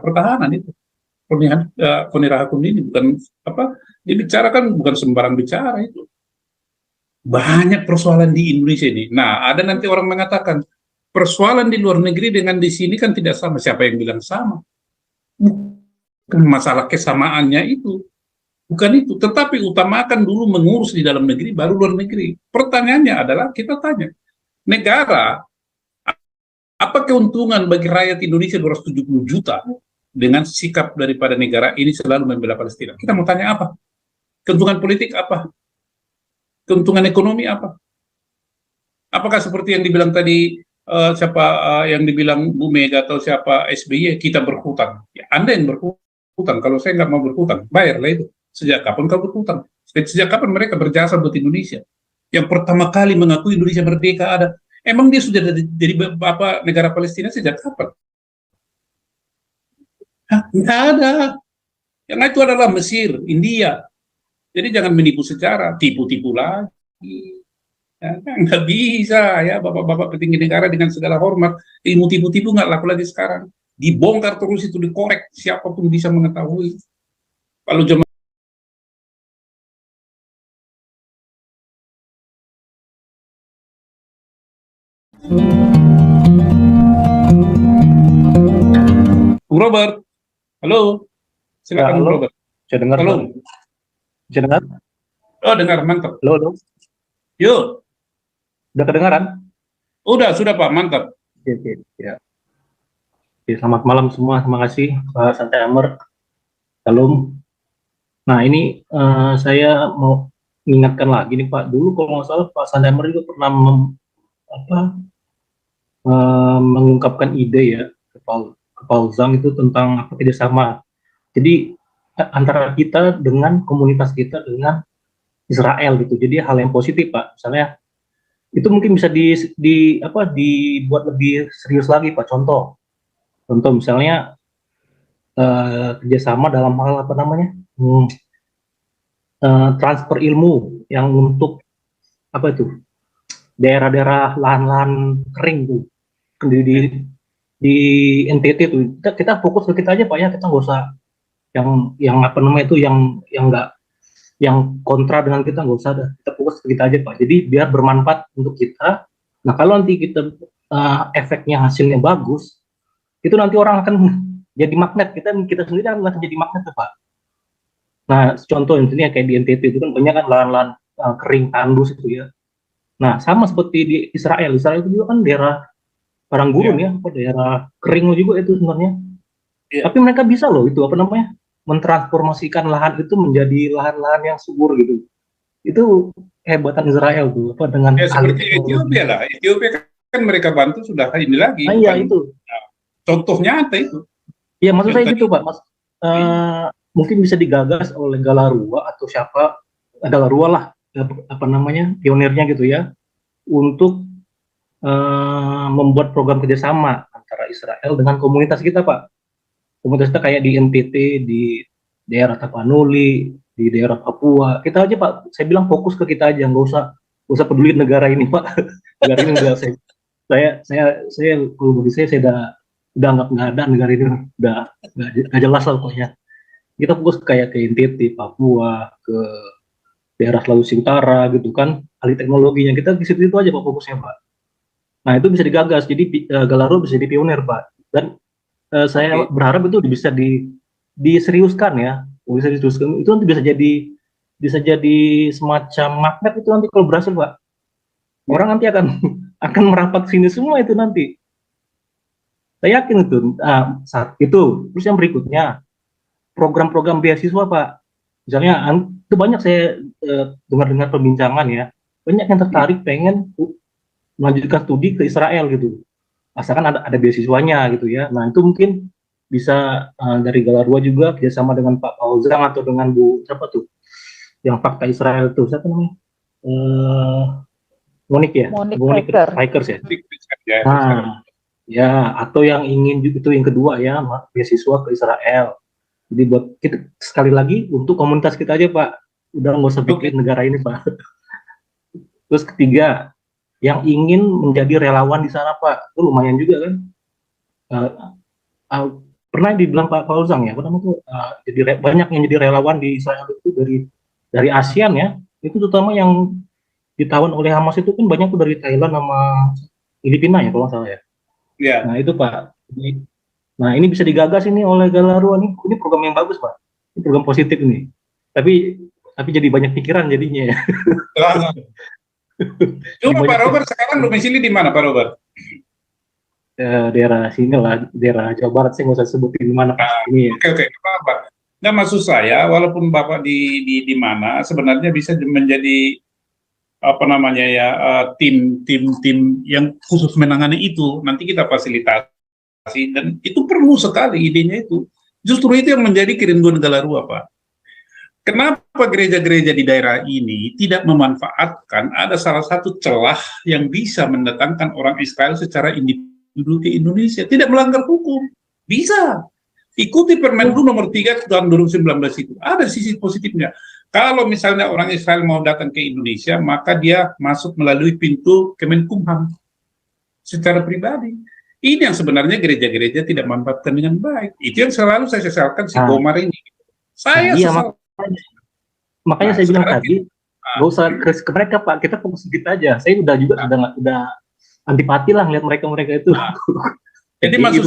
pertahanan itu. Koni Rahakundini ini bukan apa, dibicarakan bukan sembarang bicara itu. Banyak persoalan di Indonesia ini. Nah, ada nanti orang mengatakan persoalan di luar negeri dengan di sini kan tidak sama. Siapa yang bilang sama? Bukan masalah kesamaannya itu. Bukan itu. Tetapi utamakan dulu mengurus di dalam negeri, baru luar negeri. Pertanyaannya adalah, kita tanya, negara, apa keuntungan bagi rakyat Indonesia 270 juta dengan sikap daripada negara ini selalu membela Palestina? Kita mau tanya apa? Keuntungan politik apa? Keuntungan ekonomi apa? Apakah seperti yang dibilang tadi yang dibilang Bu Mega atau siapa SBY, kita berhutang? Ya, Anda yang berhutang. Kalau saya nggak mau berhutang, bayarlah itu. Sejak kapan kau berhutang? Sejak kapan mereka berjasa buat Indonesia? Yang pertama kali mengakui Indonesia merdeka ada. Emang dia sudah jadi apa negara Palestina sejak kapan? Nggak ada. Yang itu adalah Mesir, India. Jadi jangan menipu secara tipu-tipu lagi. Ya, nggak bisa ya bapak-bapak petinggi negara, dengan segala hormat, ilmu tipu-tipu nggak laku lagi sekarang. Dibongkar terus itu, dikorek, siapapun bisa mengetahui. Kalau zaman Bung Robert, halo, silakan halo. Bung Robert. Saya dengar. Halo. Bisa dengar? Oh, dengar, mantap. Halo. Yuk. Udah kedengaran? Sudah Pak, mantap. Oke, ya. Oke, selamat malam semua. Terima kasih Pak Santai Amer. Salam. Nah, ini saya mau mengingatkan lagi nih Pak. Dulu kalau nggak salah Pak Santai Amer juga pernah mengungkapkan ide ya ke Pak Zhang itu tentang kerjasama. Jadi antara kita dengan komunitas kita dengan Israel gitu. Jadi hal yang positif Pak. Misalnya itu mungkin bisa dibuat lebih serius lagi Pak. Contoh misalnya kerjasama dalam hal apa namanya transfer ilmu yang untuk apa itu daerah-daerah lahan-lahan kering tuh di NTT tuh, kita fokus ke kita aja Pak ya, kita nggak usah yang apa namanya itu yang nggak yang kontra dengan kita, nggak usah, kita fokus ke kita aja Pak. Jadi biar bermanfaat untuk kita. Nah kalau nanti kita efeknya hasilnya bagus, itu nanti orang akan jadi magnet, kita sendiri akan jadi magnet tuh Pak. Nah contoh intinya kayak di NTT itu kan banyak kan lahan-lahan kering tandus itu ya. Nah sama seperti di Israel itu juga kan daerah padang gurun ya, daerah kering juga itu sebenarnya. Tapi mereka bisa loh itu apa namanya mentransformasikan lahan itu menjadi lahan-lahan yang subur gitu. Itu kehebatan Israel tuh apa dengan seperti Ethiopia lah. Ethiopia kan mereka bantu sudah ini lagi. Iya itu. Contoh nyata itu. Iya maksud saya gitu Pak, Mas. Mungkin bisa digagas oleh Galarua atau siapa, Galarua lah apa namanya pionirnya gitu ya, untuk membuat program kerjasama antara Israel dengan komunitas kita Pak. Komunitas kita kayak di NTT, di daerah Tapanuli, di daerah Papua. Kita aja Pak, saya bilang fokus ke kita aja, nggak usah peduli negara ini Pak. Negara ini udah saya kalau bagi saya udah nggak ada negara ini, udah nggak jelas lah pokoknya. Kita fokus kayak ke NTT, Papua, ke daerah Sulawesi Utara gitu kan, ahli teknologinya kita di situ aja Pak fokusnya Pak. Nah itu bisa digagas, jadi Galaro bisa jadi pionir Pak, dan saya berharap itu bisa diseriuskan ya, itu nanti bisa jadi semacam magnet itu nanti kalau berhasil Pak, orang nanti akan merapat sini semua itu nanti, saya yakin itu. Saat itu terus yang berikutnya program-program beasiswa Pak, misalnya itu banyak saya dengar perbincangan ya, banyak yang tertarik pengen melanjutkan studi ke Israel gitu, asalkan ada beasiswanya gitu ya. Nah itu mungkin bisa dari Galarua juga kerjasama dengan Pak Fauzang atau dengan Bu siapa tuh yang fakta Israel tuh, siapa namanya, Monique Rikers ya. Nah ya, atau yang ingin itu yang kedua ya, beasiswa ke Israel. Jadi buat kita sekali lagi untuk komunitas kita aja Pak, udah nggak usah bikin negara ini Pak. Terus ketiga, yang ingin menjadi relawan di sana Pak, itu lumayan juga kan. pernah dibilang Pak Fauzang ya, apa namanya tuh, banyak yang jadi relawan di Israel itu dari ASEAN ya, itu terutama yang ditawan oleh Hamas itu kan banyak tuh dari Thailand sama Filipina ya kalau nggak salah ya. Ya, Nah itu Pak. Nah ini bisa digagas ini oleh Galarua nih. Ini program yang bagus Pak. Ini program positif ini. Tapi jadi banyak pikiran jadinya ya. Jadi coba Pak banyak Robert sekarang domisili di mana Pak Robert? daerah sini lah, daerah Jawa Barat. Saya nggak usah sebutin di mana Pak. Ini ya. Oke, oke, apa? Nah, maksud saya, walaupun Bapak di mana, sebenarnya bisa menjadi apa namanya ya, tim yang khusus menangani itu. Nanti kita fasilitasi dan itu perlu sekali idenya itu. Justru itu yang menjadi kerinduan Galarua, Pak. Kenapa gereja-gereja di daerah ini tidak memanfaatkan ada salah satu celah yang bisa mendatangkan orang Israel secara individu ke Indonesia, tidak melanggar hukum? Bisa. Ikuti Permenlu nomor 3 tahun 2019 itu. Ada sisi positifnya. Kalau misalnya orang Israel mau datang ke Indonesia, maka dia masuk melalui pintu Kemenkumham secara pribadi. Ini yang sebenarnya gereja-gereja tidak manfaatkan dengan baik. Itu yang selalu saya sesalkan si Gomar ini. Saya iya, sesal. makanya saya bilang sekarang tadi, nggak usah ke mereka Pak, kita fokus kita aja. Saya udah antipati lah ngeliat mereka itu. Jadi maksud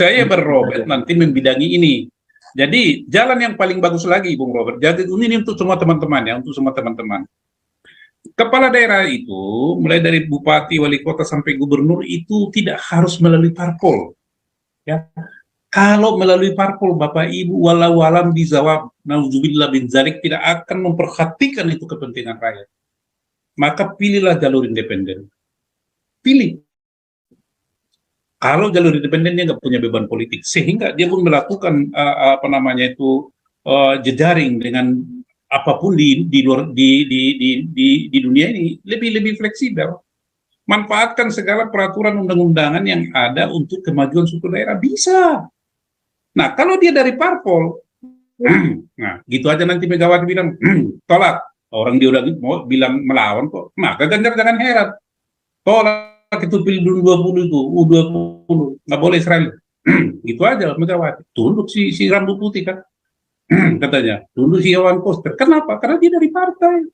saya Robert nanti membidangi ini. Jadi jalan yang paling bagus lagi, Bung Robert. Jadi ini untuk semua teman-teman ya, untuk semua teman-teman. Kepala daerah itu, mulai dari bupati, wali kota sampai gubernur itu tidak harus melalui parpol. Ya, kalau melalui parpol, Bapak Ibu, walau alam dijawab, nauzubillah bin zalik, tidak akan memperhatikan itu kepentingan rakyat. Maka pilihlah jalur independen. Pilih. Kalau jalur independen dia nggak punya beban politik, sehingga dia pun melakukan jejaring dengan apapun di luar di dunia ini lebih fleksibel. Manfaatkan segala peraturan undang-undangan yang ada untuk kemajuan suku daerah, bisa. Nah, kalau dia dari parpol, nah gitu aja nanti Megawati bilang tolak. Orang dia udah mau bilang melawan kok, maka Ganjar jangan heran. Tolak itu pilih 20 itu, U20, nggak boleh Israel. Gitu aja Megawati. Tunduk si rambut putih kan, katanya. Tunduk si Iwan Koster. Kenapa? Karena dia dari partai.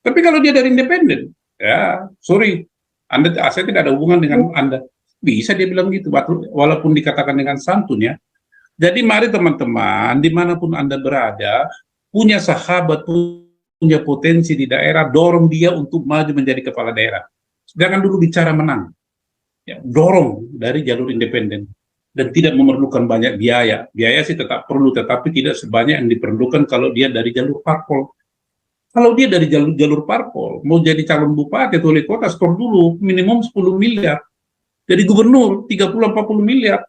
Tapi kalau dia dari independen, ya sorry, saya tidak ada hubungan dengan Anda. Bisa dia bilang gitu, walaupun dikatakan dengan santun ya. Jadi mari teman-teman, dimanapun Anda berada, punya sahabat, punya potensi di daerah, dorong dia untuk maju menjadi kepala daerah. Jangan dulu bicara menang, ya, dorong dari jalur independen dan tidak memerlukan banyak biaya. Biaya sih tetap perlu, tetapi tidak sebanyak yang diperlukan kalau dia dari jalur parpol. Kalau dia dari jalur parpol, mau jadi calon bupati atau wali kota, skor dulu minimum 10 miliar. Jadi gubernur 30-40 miliar.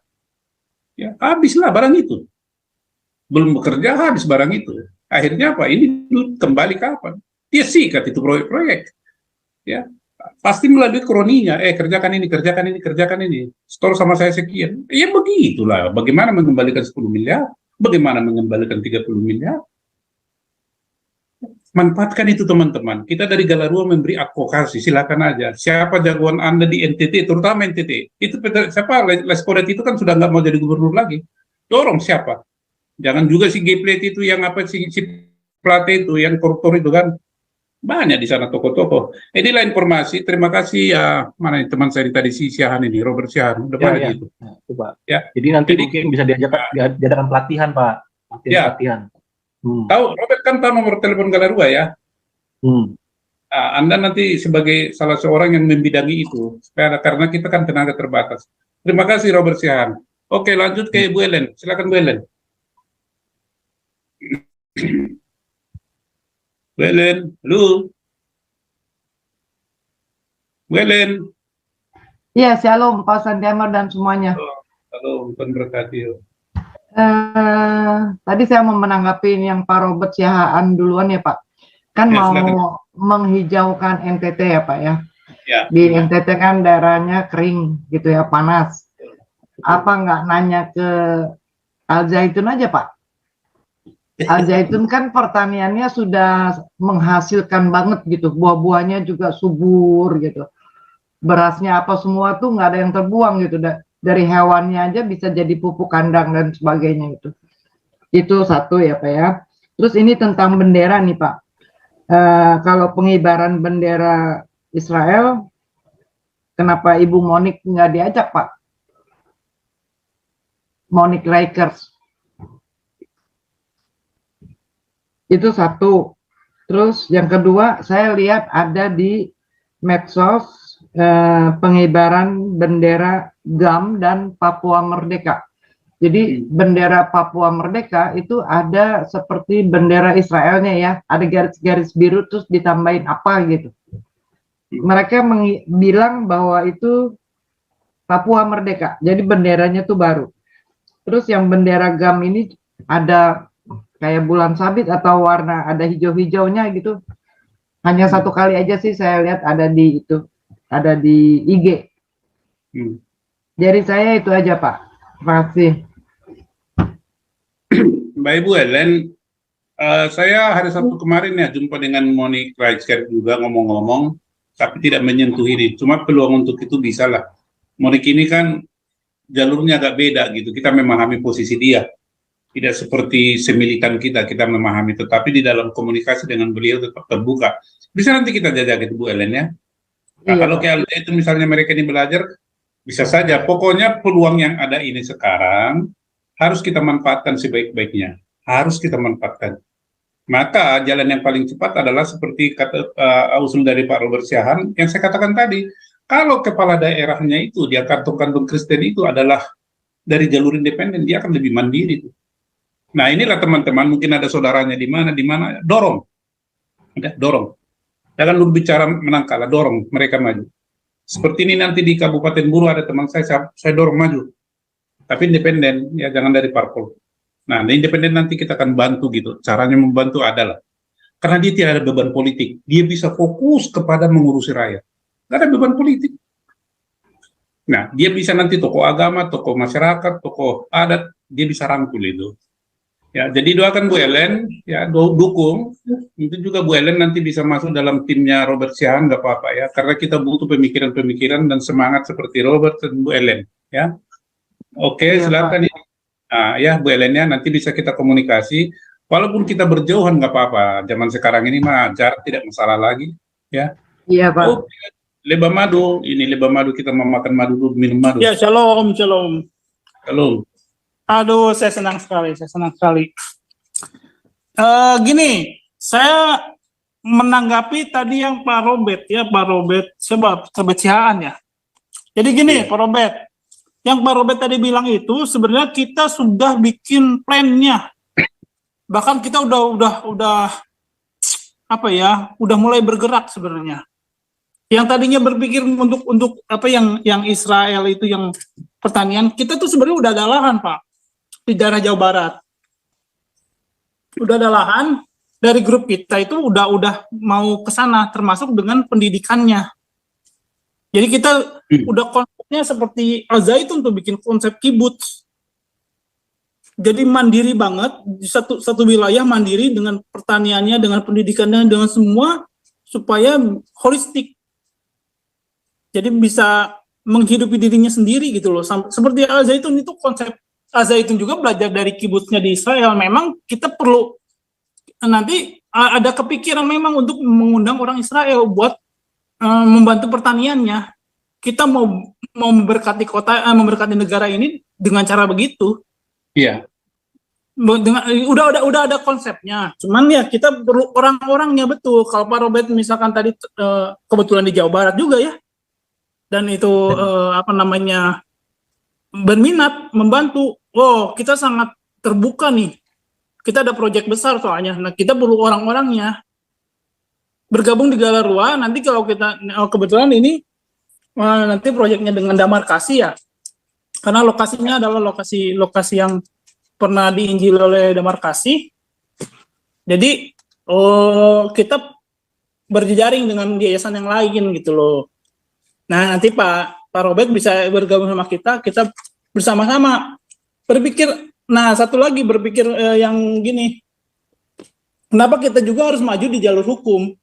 Ya, habislah barang itu. Belum bekerja, habis barang itu. Akhirnya apa? Ini kembali kapan? Dia sikat itu proyek-proyek. Ya, pasti melalui kroninya, kerjakan ini, store sama saya sekian. Ya begitulah, bagaimana mengembalikan 10 miliar, bagaimana mengembalikan 30 miliar. Manfaatkan itu teman-teman. Kita dari Galarua memberi advokasi, silakan aja. Siapa jagoan Anda di NTT, terutama NTT. Itu siapa? Leskodet itu kan sudah nggak mau jadi gubernur lagi. Dorong siapa? Jangan juga si Geplet itu yang apa si Plate itu, yang koruptor itu kan. Banyak di sana toko-toko. Inilah informasi. Terima kasih ya, mana teman saya tadi si Siahan ini, Robert Siahan. Udah ya. gitu. Nah, itu Pak. Ya. Jadi nanti mungkin bisa diadakan pelatihan Pak. Pelatihan. Tahu, Robert kan tahu nomor telepon Galarua ya. Anda nanti sebagai salah seorang yang membidangi itu, karena kita kan tenaga terbatas. Terima kasih Robert Siahan. Oke, lanjut ke Bu Ellen. Silakan Bu Ellen. Bu Ellen, halo. Bu Ellen. Iya, shalom Pak Santiamar dan semuanya. Halo, Tuhan berkati. Tadi saya mau menanggapi yang Pak Robert Siahaan duluan ya Pak. Kan ya, mau silakan. Menghijaukan NTT ya Pak ya. Ya. Di NTT kan daerahnya kering gitu ya, panas. Apa nggak nanya ke Al Zaitun aja Pak? Al Zaitun kan pertaniannya sudah menghasilkan banget gitu, buah-buahnya juga subur gitu. Berasnya apa semua tuh nggak ada yang terbuang gitu. dari hewannya aja bisa jadi pupuk kandang dan sebagainya itu. Itu satu ya Pak ya. Terus ini tentang bendera nih Pak. Kalau pengibaran bendera Israel, kenapa Ibu Monik nggak diajak Pak? Monik Rakers. Itu satu. Terus yang kedua, saya lihat ada di medsos pengibaran bendera GAM dan Papua Merdeka. Jadi bendera Papua Merdeka itu ada seperti bendera Israelnya ya, ada garis-garis biru terus ditambahin apa gitu. Mereka bilang bahwa itu Papua Merdeka, jadi benderanya tuh baru. Terus yang bendera GAM ini ada kayak bulan sabit atau warna ada hijau-hijaunya gitu. Hanya satu kali aja sih saya lihat ada di itu, ada di IG. Dari saya itu aja Pak. Terima kasih. Mbak Ibu Ellen, saya hari Sabtu kemarin ya jumpa dengan Monik Reichert juga ngomong-ngomong, tapi tidak menyentuh ini. Cuma peluang untuk itu bisa lah. Monik ini kan jalurnya agak beda gitu. Kita memahami posisi dia. Tidak seperti semilitan kita memahami. Tetapi di dalam komunikasi dengan beliau tetap terbuka. Bisa nanti kita jajak itu Bu Ellen ya. Nah, kalau KLD itu misalnya mereka ini belajar, bisa saja. Pokoknya peluang yang ada ini sekarang harus kita manfaatkan sebaik-baiknya. Harus kita manfaatkan. Maka jalan yang paling cepat adalah seperti kata usul dari Pak Robert Siahaan yang saya katakan tadi. Kalau kepala daerahnya itu dia kantong-kantong Kristen itu adalah dari jalur independen, dia akan lebih mandiri tuh. Nah inilah teman-teman, mungkin ada saudaranya di mana, dorong, dorong. Jangan lu bicara menang kalah, dorong mereka maju. Seperti ini nanti di Kabupaten Buru ada teman saya dorong maju. Tapi independen, ya jangan dari parpol. Nah, independen nanti kita akan bantu gitu. Caranya membantu adalah karena dia tidak ada beban politik, dia bisa fokus kepada mengurusi rakyat. Tidak ada beban politik. Nah, dia bisa nanti tokoh agama, tokoh masyarakat, tokoh adat, dia bisa rangkul itu. Ya, jadi doakan Bu Ellen, ya dukung. Itu juga Bu Ellen nanti bisa masuk dalam timnya Robert Siahaan, nggak apa-apa ya. Karena kita butuh pemikiran-pemikiran dan semangat seperti Robert dan Bu Ellen, ya. Oke, silakan ya. Nah, ya Bu Ellen ya, nanti bisa kita komunikasi. Walaupun kita berjauhan nggak apa-apa. Zaman sekarang ini mah jarak tidak masalah lagi, ya. Iya Pak. Oh, lebah madu, ini lebah madu kita mau makan madu dulu, minum madu. Ya, shalom, shalom. Shalom. Aduh, saya senang sekali. Gini, saya menanggapi tadi yang Pak Robert Siahaan ya. Jadi gini, Pak Robert, yang Pak Robert tadi bilang itu sebenarnya kita sudah bikin plannya. Bahkan kita udah apa ya, udah mulai bergerak sebenarnya. Yang tadinya berpikir untuk apa yang Israel itu yang pertanian, kita tuh sebenarnya udah ada lahan Pak di daerah Jawa Barat. Udah ada lahan, dari grup kita itu udah mau ke sana termasuk dengan pendidikannya. Jadi kita udah konsepnya seperti Al-Zaitun tuh bikin konsep kibuts. Jadi mandiri banget, di satu wilayah mandiri dengan pertaniannya, dengan pendidikannya, dengan semua supaya holistik. Jadi bisa menghidupi dirinya sendiri gitu loh. Seperti Al-Zaitun itu konsep Al-Zaitun juga belajar dari kibutsnya di Israel. Memang kita perlu nanti ada kepikiran memang untuk mengundang orang Israel buat membantu pertaniannya. Kita mau memberkati memberkati negara ini dengan cara begitu. Iya. Udah ada konsepnya. Cuman ya kita perlu orang-orangnya betul. Kalau Pak Robert misalkan tadi kebetulan di Jawa Barat juga ya. Dan itu berminat membantu. Oh, kita sangat terbuka nih. Kita ada proyek besar soalnya. Nah, kita perlu orang-orangnya bergabung di Galarua. Nanti kalau kita kebetulan ini nanti proyeknya dengan Damarkasi ya. Karena lokasinya adalah lokasi yang pernah diinjil oleh Damarkasi. Jadi kita berjejaring dengan yayasan yang lain gitu loh. Nah, nanti Pak Robert bisa bergabung sama kita bersama-sama berpikir. Nah, satu lagi berpikir yang gini. Kenapa kita juga harus maju di jalur hukum?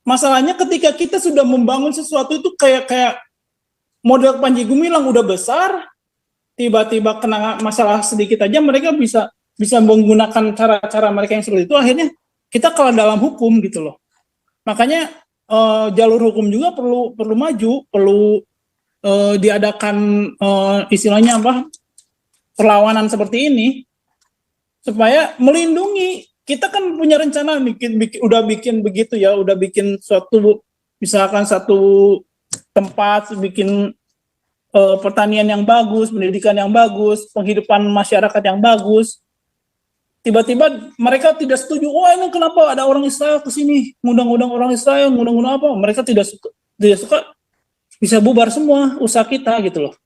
Masalahnya ketika kita sudah membangun sesuatu itu kayak model Panji Gumilang udah besar, tiba-tiba kena masalah sedikit aja mereka bisa menggunakan cara-cara mereka yang seperti itu, akhirnya kita kalah dalam hukum gitu loh. Makanya jalur hukum juga perlu maju, perlu diadakan istilahnya apa, perlawanan seperti ini supaya melindungi. Kita kan punya rencana udah bikin begitu ya, udah bikin suatu misalkan satu tempat bikin pertanian yang bagus, pendidikan yang bagus, penghidupan masyarakat yang bagus. Tiba-tiba mereka tidak setuju. Oh, ini kenapa ada orang Israel ke sini, ngundang-undang orang Israel, ngundang-undang apa? Mereka tidak suka, bisa bubar semua usaha kita gitu loh.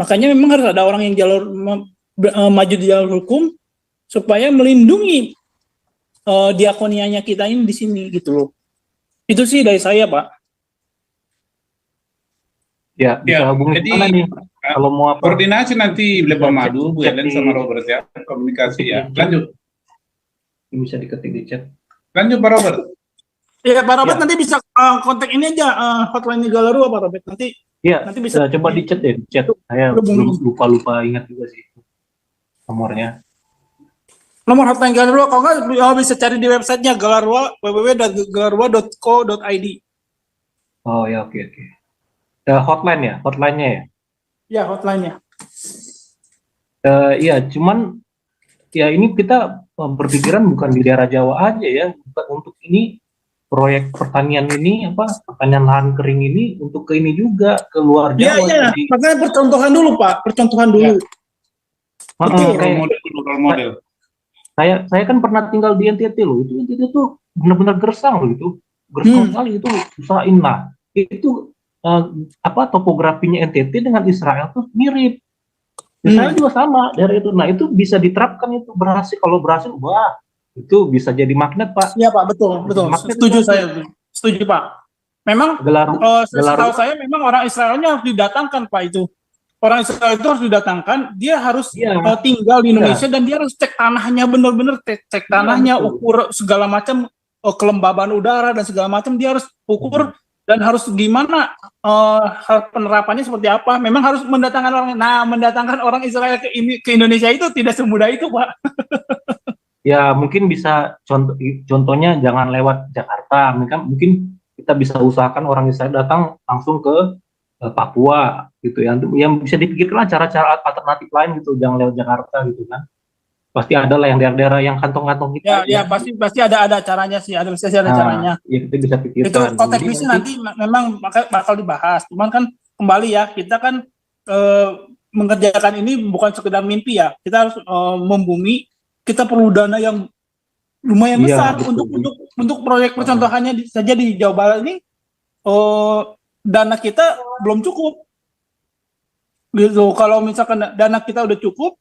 Makanya memang harus ada orang yang maju di jalur hukum supaya melindungi diakonianya kita ini di sini gitu loh. Itu sih dari saya, Pak. Ya, bisa hubungi jadi mana nih? Kalau mau apa? Koordinasi nanti Bapak Madu, Bu Ellen di- sama Robert ya, komunikasi ya. Lanjut Bisa diketik di chat. Pak Robert. Ya, Pak Robert Ya. nanti bisa kontak ini aja, hotline Galaru Pak Robert. Iya, Nanti bisa coba di chat deh, di chat. Saya Hubungi. lupa ingat juga sih nomornya. Nomor hotline Galarua, kalau nggak bisa cari di websitenya Galarua, www.galarua.co.id. Oh ya, oke. Hotline-nya ya. Ya, hotline-nya. Iya, cuman ya ini kita berpikiran bukan di daerah Jawa aja ya, bukan untuk ini proyek pertanian ini pertanian lahan kering ini untuk ke ini juga ke luar Jawa. Iya. Jadi, Makanya percontohan dulu, Pak. Percontohan dulu. Betul. Role model. Saya kan pernah tinggal di NTT loh. Itu NTT tuh benar-benar gersang loh itu. Gersang sekali itu usahain lah. Itu topografinya NTT dengan Israel tuh mirip. Israel juga sama daerah itu. Nah, itu bisa diterapkan itu kalau berhasil, wah, itu bisa jadi magnet, Pak. Iya, Pak, betul. Magnet Setuju itu. saya. Setuju, Pak. Memang setahu saya memang orang Israelnya harus didatangkan, Pak, itu. Orang Israel itu harus didatangkan, dia harus tinggal di Indonesia dan dia harus cek tanahnya benar-benar, cek tanahnya, ukur segala macam kelembaban udara dan segala macam dia harus ukur dan harus gimana penerapannya seperti apa. Memang harus mendatangkan orang Israel ke Indonesia itu tidak semudah itu, Pak. Ya, mungkin bisa contohnya jangan lewat Jakarta. Mungkin kita bisa usahakan orang Israel datang langsung ke Papua gitu ya. Yang bisa dipikirkan cara-cara alternatif lain gitu, jangan lewat Jakarta gitu kan. Pasti ada lah yang daerah-daerah yang kantong-kantong kita. Ya, pasti ada caranya sih, ada caranya. Ya, kita bisa pikirkan. Itu konteks bisnis nanti memang bakal dibahas. Cuman kan kembali ya, kita kan mengerjakan ini bukan sekedar mimpi ya. Kita harus membumi. Kita perlu dana yang lumayan besar untuk proyek percontohannya saja di Jawa Barat ini. Dana kita belum cukup. Gitu. Kalau misalkan dana kita udah cukup,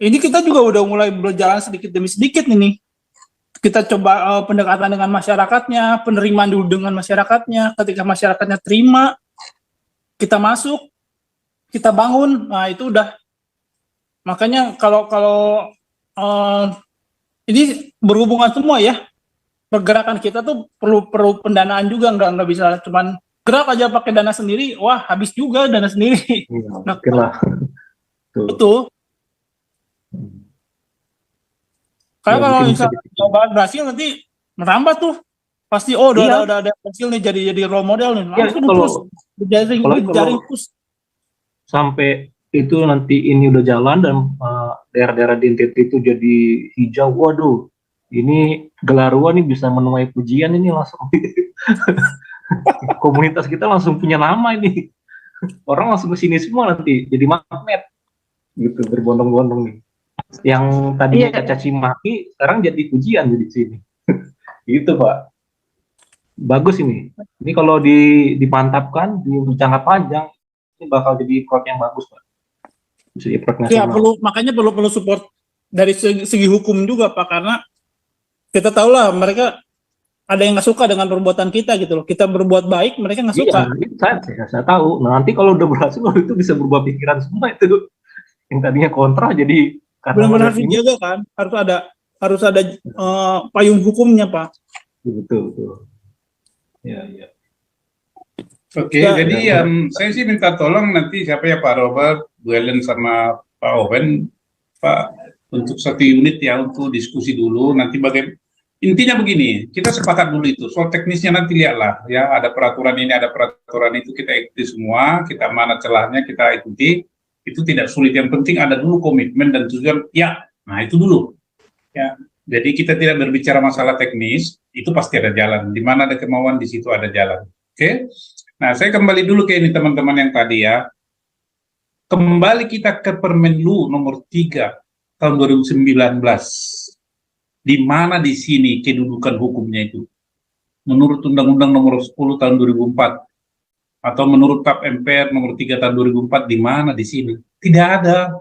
ini kita juga udah mulai berjalan sedikit demi sedikit ini. Kita coba pendekatan dengan masyarakatnya, penerimaan dulu dengan masyarakatnya. Ketika masyarakatnya terima, kita masuk, kita bangun. Nah, itu udah. Makanya kalau ini berhubungan semua ya. Pergerakan kita tuh perlu pendanaan juga, nggak bisa cuman gerak aja pakai dana sendiri, wah habis juga dana sendiri. Nah, betul. Karena kalau misalnya Jawa Barat berhasil nanti merambah tuh, pasti udah ada hasil nih jadi role model nih. Langsung terus berjaring terus. Sampai itu nanti ini udah jalan dan daerah-daerah di NTT itu jadi hijau, waduh, ini Galarua nih bisa menuai pujian ini langsung. Komunitas kita langsung punya nama ini. Orang langsung ke sini semua nanti jadi magnet gitu, berbondong-bondong nih. Yang tadinya caci maki sekarang jadi pujian di sini. Gitu, Pak. Bagus ini. Ini kalau dimantapkan di jangka panjang ini bakal jadi proyek yang bagus, Pak. Bisa jadi proyek nasional. Makanya perlu support dari segi hukum juga, Pak, karena kita tahu lah mereka ada yang nggak suka dengan perbuatan kita gitu loh. Kita berbuat baik, mereka nggak suka. Iya, saya tahu. Nah, nanti kalau udah berhasil, itu bisa berubah pikiran semua itu. Yang tadinya kontra jadi benar-benar harus dijaga kan. Harus ada payung hukumnya, Pak. Betul. Ya. Oke, Ya. jadi saya sih minta tolong nanti siapa ya Pak Robert, Bu Ellen sama Pak Owen, Pak, untuk satu unit ya untuk diskusi dulu. Nanti intinya begini, kita sepakat dulu itu. Soal teknisnya nanti lihatlah ya, ada peraturan ini, ada peraturan itu, kita ikuti semua, kita mana celahnya kita ikuti. Itu tidak sulit. Yang penting ada dulu komitmen dan tujuan. Ya, nah itu dulu. Ya, jadi kita tidak berbicara masalah teknis, itu pasti ada jalan. Di mana ada kemauan, di situ ada jalan. Oke? Nah, saya kembali dulu ke ini teman-teman yang tadi ya. Kembali kita ke Permenlu nomor 3 tahun 2019. Di mana di sini kedudukan hukumnya itu? Menurut Undang-Undang nomor 10 tahun 2004 atau menurut TAP MPR nomor 3 tahun 2004, di mana di sini? Tidak ada.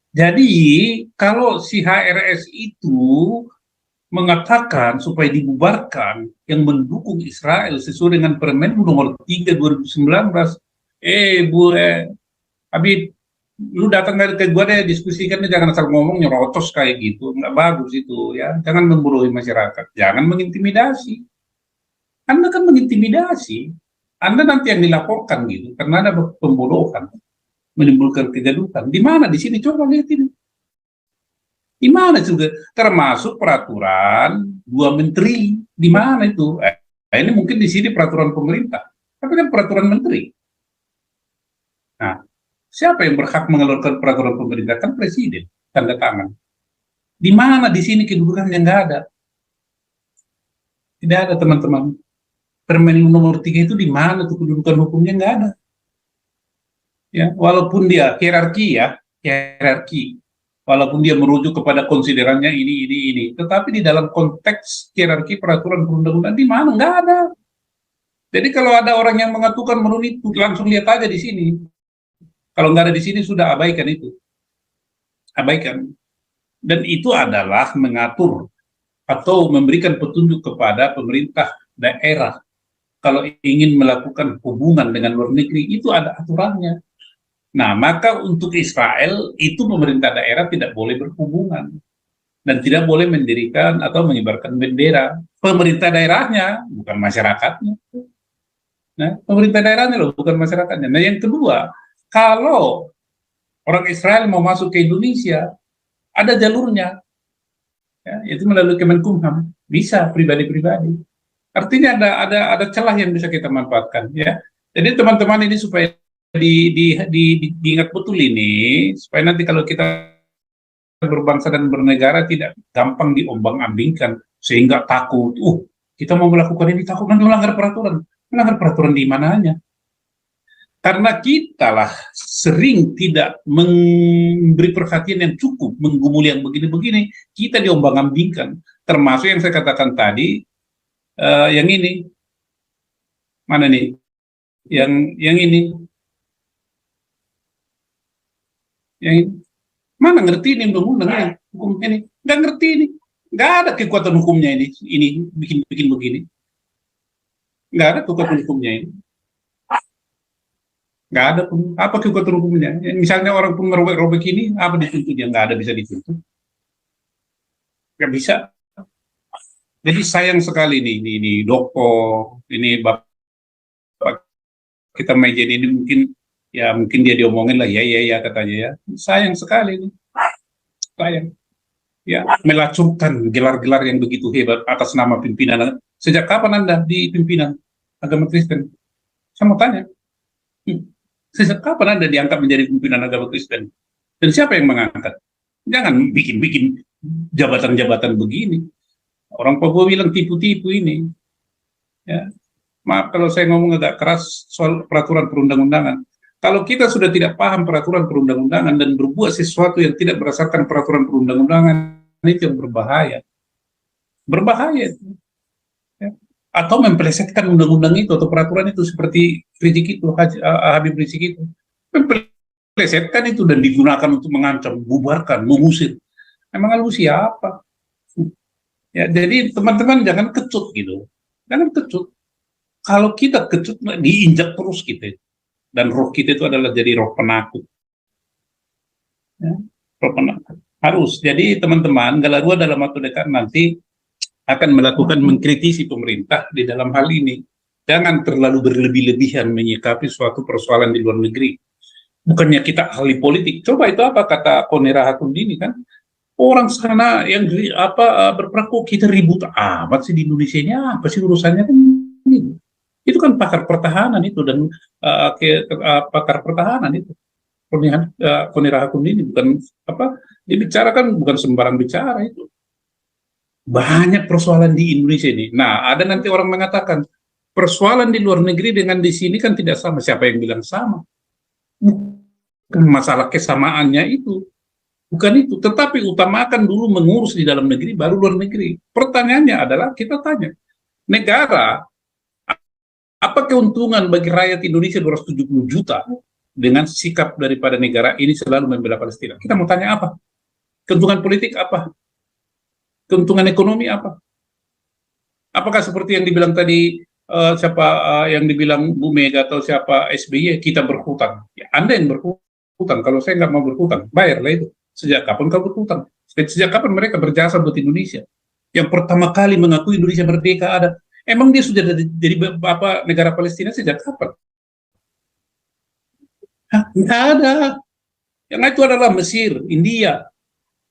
Jadi, kalau si HRS itu mengatakan supaya dibubarkan yang mendukung Israel sesuai dengan Permen nomor 3 2019. Habib, lu datang ke gua deh diskusikan, jangan asal ngomong nyerocos kayak gitu, nggak bagus itu ya. Jangan membodohi masyarakat, jangan mengintimidasi. Anda kan mengintimidasi, Anda nanti yang dilaporkan gitu, karena ada pembodohan, menimbulkan kegaduhan. Di mana di sini? Coba lihat ini. Di mana juga termasuk peraturan 2 menteri, di mana itu? Ini mungkin di sini peraturan pemerintah, tapi kan peraturan menteri. Nah, siapa yang berhak mengeluarkan peraturan pemerintah? Kan presiden, tanda tangan. Di mana di sini kedudukannya? Nggak ada. Tidak ada teman-teman. Permen nomor 3 itu di mana tuh kedudukan hukumnya? Nggak ada. Ya, walaupun dia hierarki. Walaupun dia merujuk kepada konsiderannya ini, tetapi di dalam konteks hierarki peraturan perundang-undangan di mana? Nggak ada. Jadi kalau ada orang yang mengaturkan menurut itu, langsung lihat aja di sini. Kalau nggak ada di sini, sudah abaikan itu. Abaikan. Dan itu adalah mengatur atau memberikan petunjuk kepada pemerintah daerah. Kalau ingin melakukan hubungan dengan luar negeri, itu ada aturannya. Nah, maka untuk Israel, itu pemerintah daerah tidak boleh berhubungan. Dan tidak boleh mendirikan atau mengibarkan bendera. Pemerintah daerahnya, bukan masyarakatnya. Nah, pemerintah daerahnya loh, bukan masyarakatnya. Nah, yang kedua, kalau orang Israel mau masuk ke Indonesia, ada jalurnya. Ya, itu melalui Kemenkumham. Bisa, pribadi-pribadi. Artinya ada celah yang bisa kita manfaatkan. Ya. Jadi teman-teman ini supaya diingat betul ini, supaya nanti kalau kita berbangsa dan bernegara tidak gampang diombang-ambingkan sehingga takut, kita mau melakukan ini takut nanti melanggar peraturan di mananya? Karena kita lah sering tidak memberi perhatian yang cukup, menggumuli yang begini-begini, kita diombang-ambingkan. Termasuk yang saya katakan tadi, yang ini, mana nih? Yang ini. Yang ini. Mana ngerti ini undang-undang hukum ini? Nggak ngerti ini. Nggak ada kekuatan hukumnya ini bikin begini. Nggak ada kekuatan hukumnya ini. Nggak ada pun. Apa kekuatan hukumnya? Misalnya orang pun merobek-robek ini, apa dituntutnya? Nggak ada bisa dituntut. Nggak bisa. Jadi sayang sekali ini Doko, ini Bapak kita Mejen ini mungkin dia diomongin lah ya katanya ya. Sayang sekali ini. Sayang. Ya, melacurkan gelar-gelar yang begitu hebat atas nama pimpinan. Sejak kapan Anda di pimpinan agama Kristen? Saya mau tanya. Sejak kapan Anda diangkat menjadi pimpinan agama Kristen? Dan siapa yang mengangkat? Jangan bikin jabatan-jabatan begini. Orang Papua bilang tipu-tipu ini. Ya. Maaf kalau saya ngomong agak keras soal peraturan perundang-undangan. Kalau kita sudah tidak paham peraturan perundang-undangan dan berbuat sesuatu yang tidak berdasarkan peraturan perundang-undangan, itu yang berbahaya. Berbahaya itu. Ya. Atau mempelesetkan undang-undang itu atau peraturan itu seperti Rizik itu, Habib Rizik itu. Mempelesetkan itu dan digunakan untuk mengancam, bubarkan, mengusir. Emang lu siapa? Ya, jadi teman-teman jangan kecut gitu. Jangan kecut. Kalau kita kecut, diinjak terus kita. Dan roh kita itu adalah jadi roh penakut. Ya, roh penakut. Harus. Jadi teman-teman, Galarua dalam waktu dekat nanti akan melakukan mengkritisi pemerintah di dalam hal ini. Jangan terlalu berlebih-lebihan menyikapi suatu persoalan di luar negeri. Bukannya kita ahli politik. Coba itu apa kata Konera Hakundini kan? Orang sana yang berperang kok kita ribut amat sih di Indonesia ini, apa sih urusannya kan? Itu kan pakar pertahanan itu dan pakar pertahanan itu. Konera Hakundini bukan dibicarakan bukan sembarang bicara itu. Banyak persoalan di Indonesia ini. Nah, ada nanti orang mengatakan persoalan di luar negeri dengan di sini kan tidak sama. Siapa yang bilang sama? Bukan masalah kesamaannya itu. Bukan itu. Tetapi utamakan dulu mengurus di dalam negeri, baru luar negeri. Pertanyaannya adalah, kita tanya, negara, apa keuntungan bagi rakyat Indonesia 270 juta dengan sikap daripada negara ini selalu membela Palestina? Kita mau tanya apa? Keuntungan politik apa? Keuntungan ekonomi apa? Apakah seperti yang dibilang tadi yang dibilang Bu Mega atau siapa SBY, kita berhutang? Ya, Anda yang berhutang. Kalau saya nggak mau berhutang, bayarlah itu. Sejak kapan kau berhutang? Sejak kapan mereka berjasa buat Indonesia? Yang pertama kali mengakui Indonesia merdeka ada. Emang dia sudah jadi negara Palestina sejak kapan? Nggak ada. Yang itu adalah Mesir, India.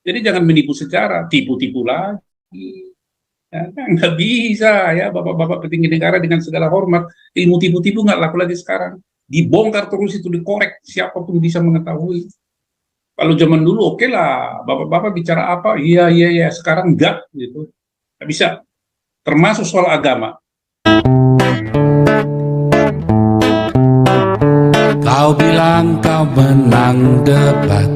Jadi jangan menipu secara, tipu-tipu lagi. Ya, nggak bisa ya bapak-bapak petinggi negara dengan segala hormat, ilmu tipu-tipu nggak laku lagi sekarang. Dibongkar terus itu, dikorek, siapapun bisa mengetahui. Kalau zaman dulu oke lah, bapak-bapak bicara apa, iya, sekarang enggak gitu. Nggak bisa. Termasuk soal agama. Kau bilang kau menang debat,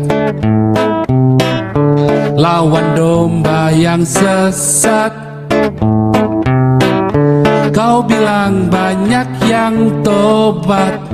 lawan domba yang sesat. Kau bilang banyak yang tobat,